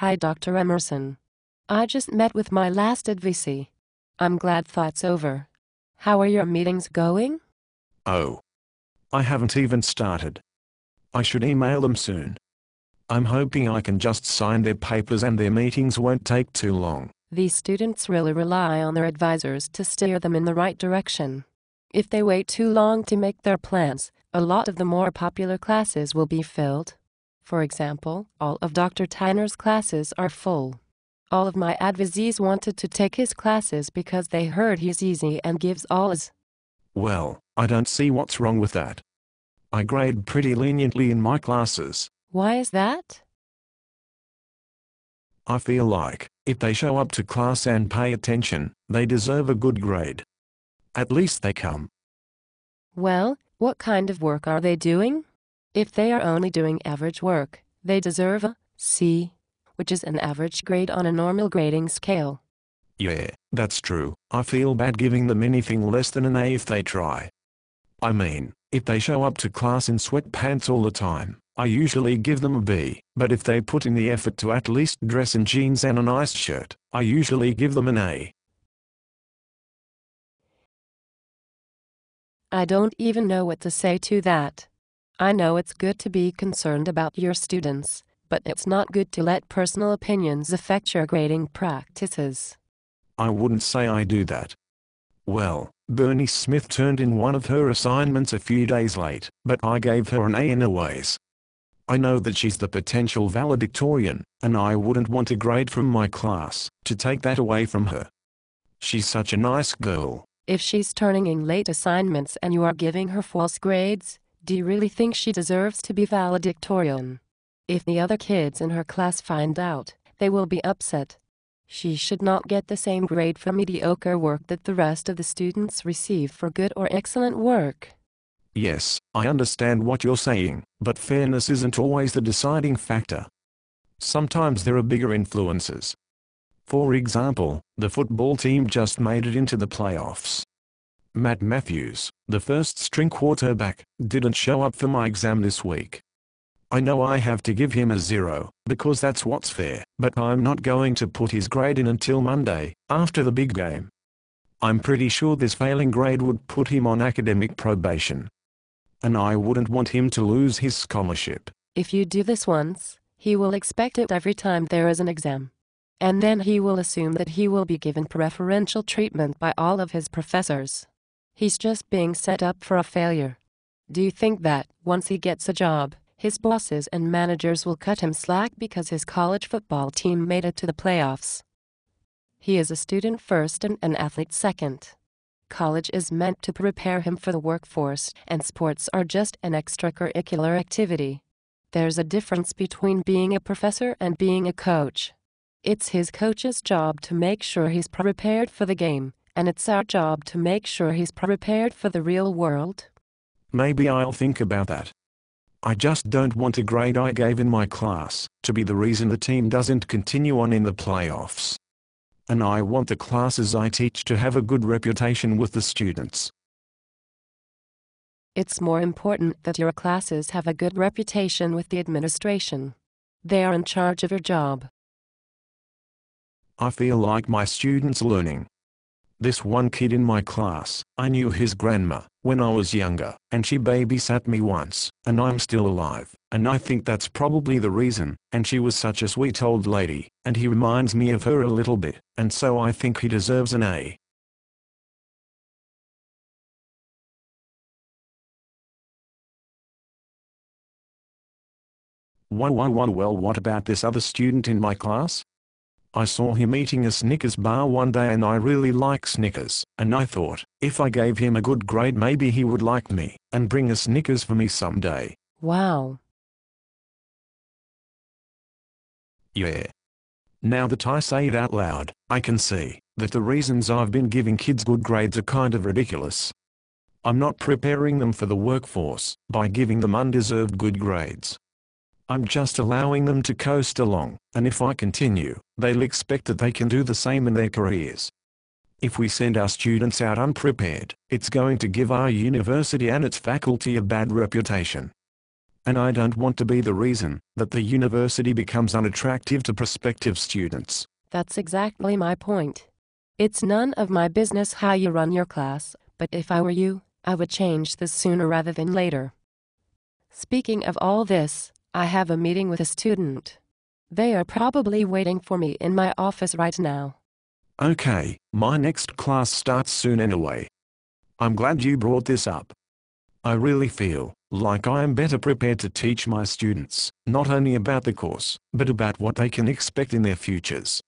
Hi Dr. Emerson. I just met with my last advisee. I'm glad that's over. How are your meetings going? Oh. I haven't even started. I should email them soon. I'm hoping I can just sign their papers and their meetings won't take too long. These students really rely on their advisors to steer them in the right direction. If they wait too long to make their plans, a lot of the more popular classes will be filled. For example, all of Dr. Tyner's classes are full. All of my advisees wanted to take his classes because they heard he's easy and gives all his. Well, I don't see what's wrong with that. I grade pretty leniently in my classes. Why is that? I feel like, if they show up to class and pay attention, they deserve a good grade. At least they come. Well, what kind of work are they doing? If they are only doing average work, they deserve a C, which is an average grade on a normal grading scale. Yeah, that's true. I feel bad giving them anything less than an A if they try. I mean, if they show up to class in sweatpants all the time, I usually give them a B, but if they put in the effort to at least dress in jeans and a nice shirt, I usually give them an A. I don't even know what to say to that. I know it's good to be concerned about your students, but it's not good to let personal opinions affect your grading practices. I wouldn't say I do that. Well, Bernie Smith turned in one of her assignments a few days late, but I gave her an A anyways. I know that she's the potential valedictorian, and I wouldn't want a grade from my class to take that away from her. She's such a nice girl. If she's turning in late assignments and you are giving her false grades, do you really think she deserves to be valedictorian? If the other kids in her class find out, they will be upset. She should not get the same grade for mediocre work that the rest of the students receive for good or excellent work. Yes, I understand what you're saying, but fairness isn't always the deciding factor. Sometimes there are bigger influences. For example, the football team just made it into the playoffs. Matt Matthews, the first-string quarterback, didn't show up for my exam this week. I know I have to give him a 0, because that's what's fair, but I'm not going to put his grade in until Monday, after the big game. I'm pretty sure this failing grade would put him on academic probation. And I wouldn't want him to lose his scholarship. If you do this once, he will expect it every time there is an exam. And then he will assume that he will be given preferential treatment by all of his professors. He's just being set up for a failure. Do you think that, once he gets a job, his bosses and managers will cut him slack because his college football team made it to the playoffs? He is a student first and an athlete second. College is meant to prepare him for the workforce, and sports are just an extracurricular activity. There's a difference between being a professor and being a coach. It's his coach's job to make sure he's prepared for the game, and it's our job to make sure he's prepared for the real world. Maybe I'll think about that. I just don't want a grade I gave in my class to be the reason the team doesn't continue on in the playoffs. And I want the classes I teach to have a good reputation with the students. It's more important that your classes have a good reputation with the administration. They are in charge of your job. I feel like my students are learning. This one kid in my class, I knew his grandma when I was younger, and she babysat me once, and I'm still alive, and I think that's probably the reason, and she was such a sweet old lady, and he reminds me of her a little bit, and so I think he deserves an A. Well, what about this other student in my class? I saw him eating a Snickers bar one day and I really like Snickers, and I thought, if I gave him a good grade maybe he would like me, and bring a Snickers for me someday. Wow. Yeah. Now that I say it out loud, I can see that the reasons I've been giving kids good grades are kind of ridiculous. I'm not preparing them for the workforce by giving them undeserved good grades. I'm just allowing them to coast along, and if I continue, they'll expect that they can do the same in their careers. If we send our students out unprepared, it's going to give our university and its faculty a bad reputation. And I don't want to be the reason that the university becomes unattractive to prospective students. That's exactly my point. It's none of my business how you run your class, but if I were you, I would change this sooner rather than later. Speaking of all this, I have a meeting with a student. They are probably waiting for me in my office right now. Okay, my next class starts soon anyway. I'm glad you brought this up. I really feel like I am better prepared to teach my students, not only about the course, but about what they can expect in their futures.